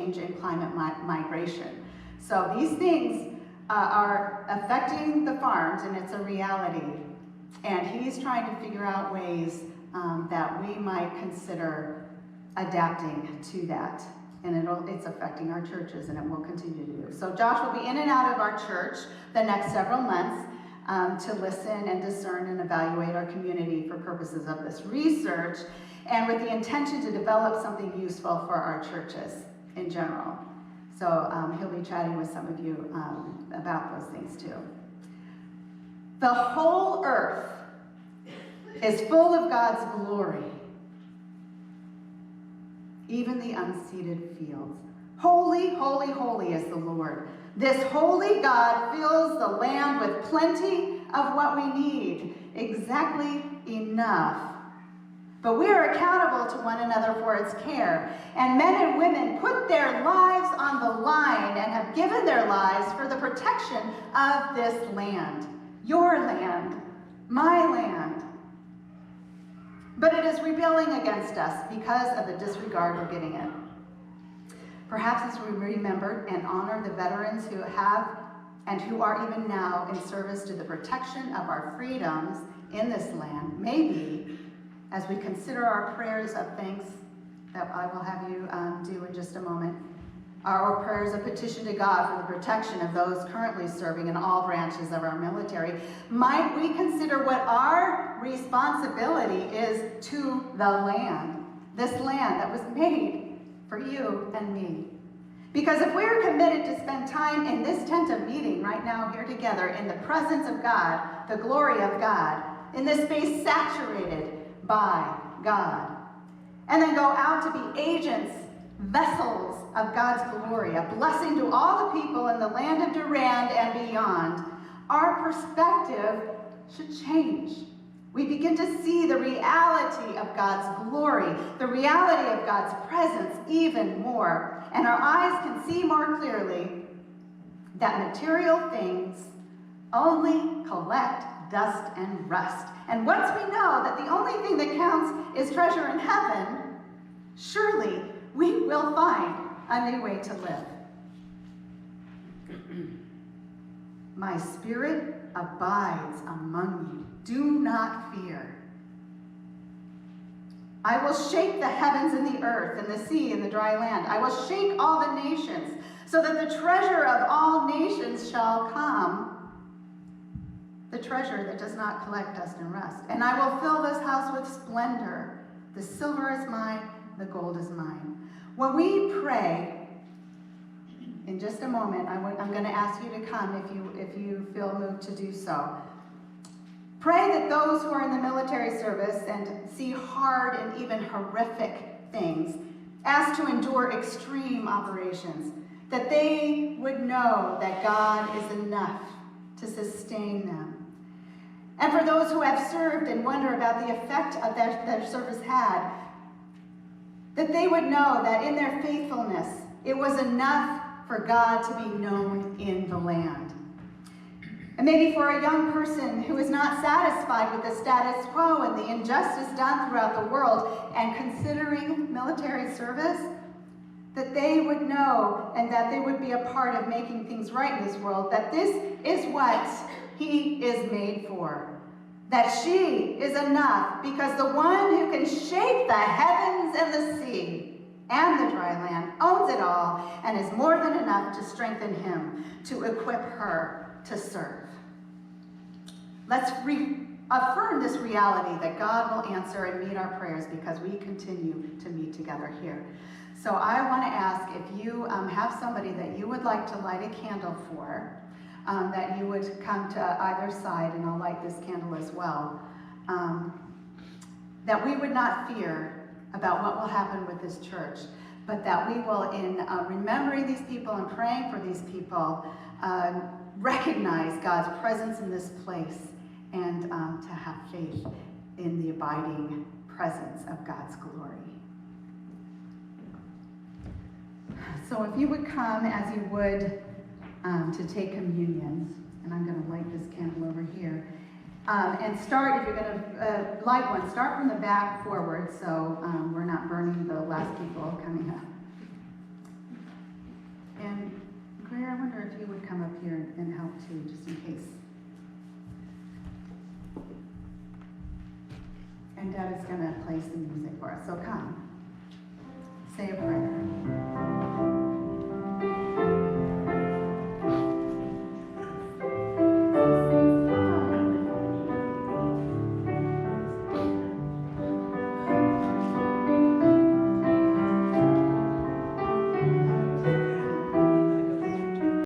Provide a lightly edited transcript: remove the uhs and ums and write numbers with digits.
in climate migration. So these things are affecting the farms, and it's a reality. And he's trying to figure out ways that we might consider adapting to that. And it's affecting our churches, and it will continue to do. So Josh will be in and out of our church the next several months to listen and discern and evaluate our community for purposes of this research, and with the intention to develop something useful for our churches in general. So he'll be chatting with some of you about those things too. The whole earth is full of God's glory, even the unseeded fields. Holy, holy, holy is the Lord. This holy God fills the land with plenty of what we need, exactly enough. But we are accountable to one another for its care. And men and women put their lives on the line and have given their lives for the protection of this land. Your land, my land. But it is rebelling against us because of the disregard we're giving it. Perhaps as we remember and honor the veterans who have and who are even now in service to the protection of our freedoms in this land, maybe as we consider our prayers of thanks that I will have you do in just a moment, our prayers of petition to God for the protection of those currently serving in all branches of our military, might we consider what our responsibility is to the land, this land that was made for you and me. Because if we're committed to spend time in this tent of meeting right now here together in the presence of God, the glory of God, in this space saturated by God, and then go out to be agents, vessels of God's glory, a blessing to all the people in the land of Durand and beyond, our perspective should change. We begin to see the reality of God's glory, the reality of God's presence even more, and our eyes can see more clearly that material things only collect dust and rust. And once we know that the only thing that counts is treasure in heaven, surely we will find a new way to live. My spirit abides among you. Do not fear. I will shake the heavens and the earth and the sea and the dry land. I will shake all the nations, so that the treasure of all nations shall come, the treasure that does not collect dust and rust. And I will fill this house with splendor. The silver is mine, the gold is mine. When we pray, in just a moment, I'm going to ask you to come if you feel moved to do so. Pray that those who are in the military service and see hard and even horrific things, asked to endure extreme operations, that they would know that God is enough to sustain them. And for those who have served and wonder about the effect of their service had, that they would know that in their faithfulness, it was enough for God to be known in the land. And maybe for a young person who is not satisfied with the status quo and the injustice done throughout the world and considering military service, that they would know and that they would be a part of making things right in this world, that this is what he is made for. That she is enough because the one who can shake the heavens and the sea and the dry land owns it all and is more than enough to strengthen him, to equip her to serve. Let's affirm this reality that God will answer and meet our prayers because we continue to meet together here. So I want to ask if you have somebody that you would like to light a candle for, that you would come to either side, and I'll light this candle as well, that we would not fear about what will happen with this church, but that we will, in remembering these people and praying for these people, recognize God's presence in this place and to have faith in the abiding presence of God's glory. So if you would come as you would to take communion, and I'm going to light this candle over here, and start, if you're going to light one, start from the back forward so we're not burning the last people coming up. you would come up here and help too, just in case. And Dad is going to play some music for us, so come. Say a prayer.